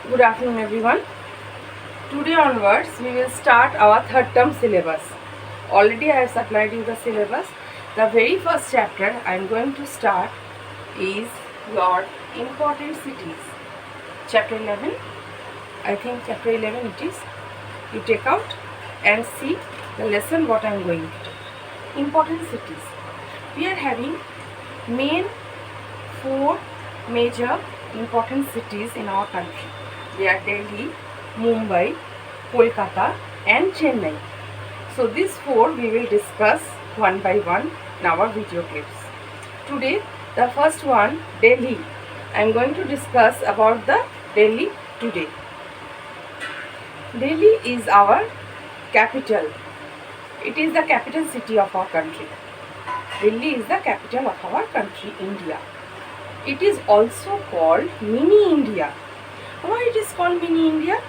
Good afternoon, everyone. Today onwards, we will start our third term syllabus. Already I have supplied you the syllabus. The very first chapter I am going to start is your important cities. Chapter 11. I think chapter 11 it is. You take out and see the lesson what I am going to do. Important cities. We are having four major important cities in our country. They are Delhi, Mumbai, Kolkata and Chennai. So these four we will discuss one by one in our video clips. Today the first one, Delhi. I am going to discuss about the Delhi today. Delhi is our capital. It is the capital city of our country. Delhi is the capital of our country, India. It is also called Mini India. Why it is called Mini India?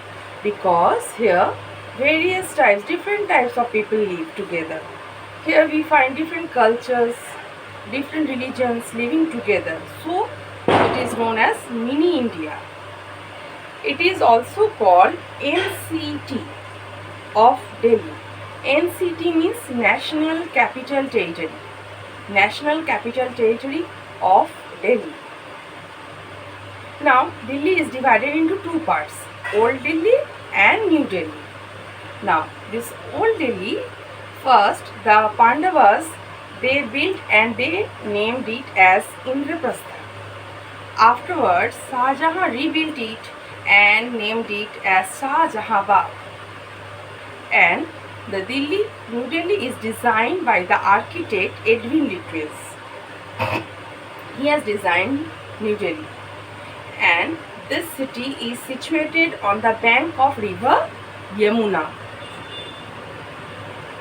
Because here different types of people live together. Here we find different cultures, different religions living together. So it is known as Mini India. It is also called NCT of Delhi. NCT means National Capital Territory. National Capital Territory of Delhi. Now, Delhi is divided into two parts, Old Delhi and New Delhi. Now, this Old Delhi, first the Pandavas, they built and they named it as Indraprastha. Afterwards, Shah Jahan rebuilt it and named it as Shahjahanabad. And the New Delhi is designed by the architect Edwin Lutyens. He has designed New Delhi. And this city is situated on the bank of river Yamuna.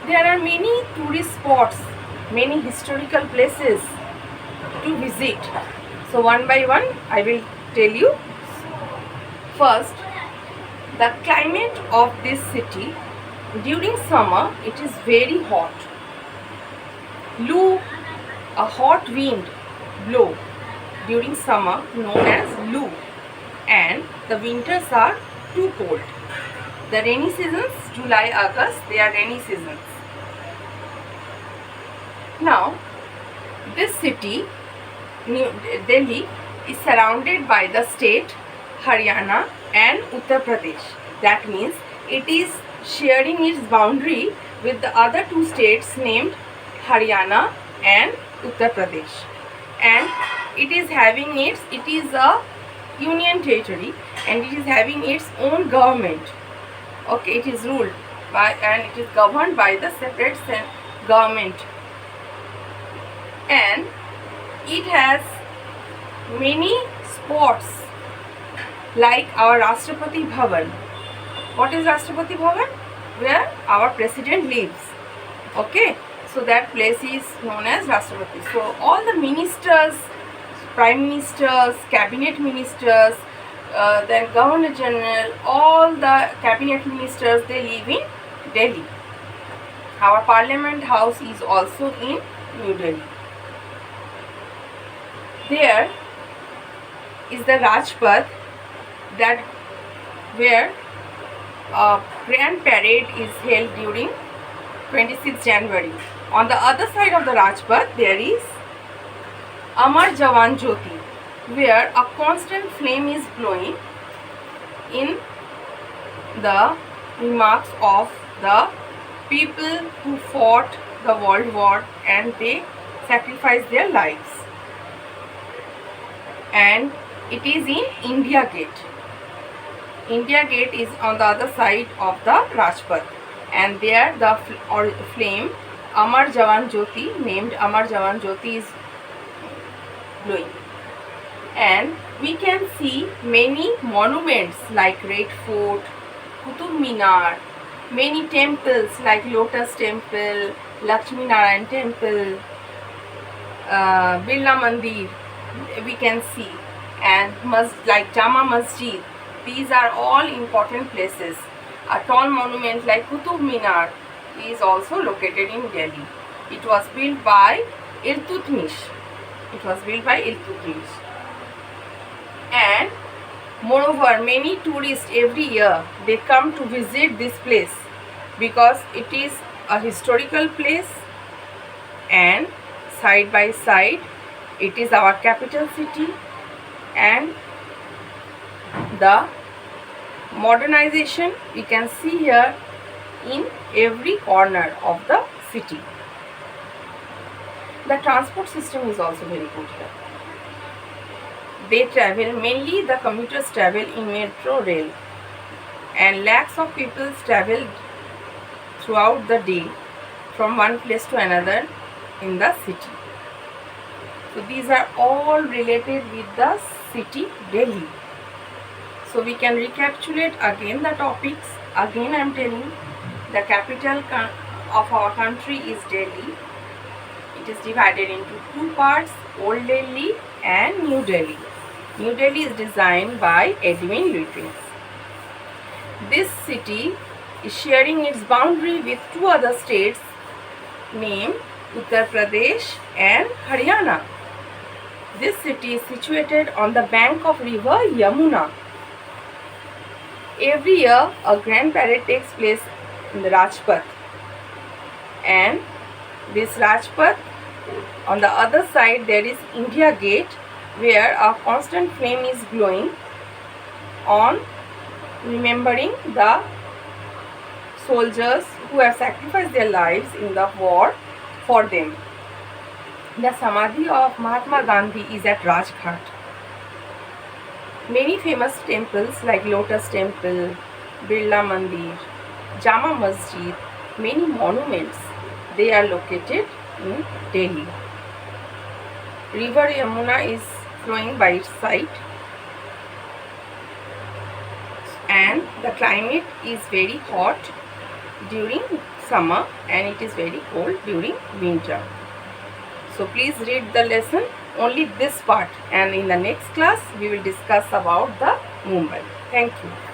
There are many tourist spots, many historical places to visit. So one by one I will tell you. First, the climate of this city, during summer it is very hot. A hot wind blow during summer known as Lu, and the winters are too cold. The rainy seasons, July, August, they are rainy seasons. Now, this city, New Delhi, is surrounded by the state Haryana and Uttar Pradesh. That means it is sharing its boundary with the other two states named Haryana and Uttar Pradesh. And it is a union territory and it is having its own government. Okay, it is ruled by and it is governed by the separate government. And it has many spots like our Rashtrapati Bhavan. What is Rashtrapati Bhavan? Where our president lives. Okay, so that place is known as Rashtrapati. So all the ministers, prime ministers, cabinet ministers, then governor general, all the cabinet ministers, they live in Delhi. Our parliament house is also in New Delhi. There is the Rajpath, that where a grand parade is held during 26 January. On the other side of the Rajpath, there is Amar Jawan Jyoti, where a constant flame is blowing in the remarks of the people who fought the World War and they sacrificed their lives. And it is in India Gate. India Gate is on the other side of the Rajpath, and there the flame Amar Jawan Jyoti, named Amar Jawan Jyoti, is blowing. And we can see many monuments like Red Fort, Qutub Minar, many temples like Lotus Temple, Lakshmi Narayan Temple, Birla Mandir, we can see, and like Jama Masjid. These are all important places. A tall monument like Qutub Minar is also located in Delhi. It was built by Iltutmish. And Moreover, many tourists every year they come to visit this place because it is a historical place and side by side it is our capital city, and the modernization we can see here in every corner of the city. The transport system is also very good here. They travel, mainly the commuters travel in metro rail, and lakhs of people travel throughout the day from one place to another in the city. So these are all related with the city Delhi. So we can recapitulate again the topics. Again I am telling, the capital of our country is Delhi. It is divided into two parts, Old Delhi and New Delhi. New Delhi is designed by Edwin Lutyens. This city is sharing its boundary with two other states named Uttar Pradesh and Haryana. This city is situated on the bank of river Yamuna. Every year a grand parade takes place in the Rajpath, and this Rajpath, on the other side there is India Gate, where a constant flame is glowing on remembering the soldiers who have sacrificed their lives in the war for them. The Samadhi of Mahatma Gandhi is at Rajghat. Many famous temples like Lotus Temple, Birla Mandir, Jama Masjid, many monuments, they are located in Delhi. River Yamuna is flowing by its side, and the climate is very hot during summer and it is very cold during winter. So please read the lesson, only this part, and in the next class we will discuss about the Mumbai. Thank you.